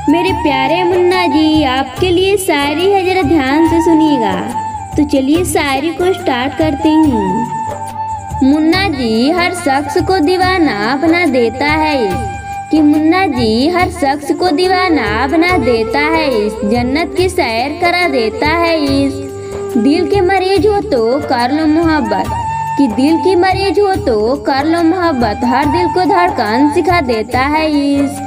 मेरे प्यारे मुन्ना जी, आपके लिए शायरी है, जरा ध्यान से सुनिएगा। तो चलिए शायरी को स्टार्ट करती हूँ। मुन्ना जी हर शख्स को दीवाना बना देता है कि मुन्ना जी हर शख्स को दीवाना बना देता है, इस जन्नत की सैर करा देता है। इस दिल के मरीज हो तो कर लो मोहब्बत, कि दिल की मरीज हो तो कर लो मोहब्बत, हर दिल को धड़कन सिखा देता है। इस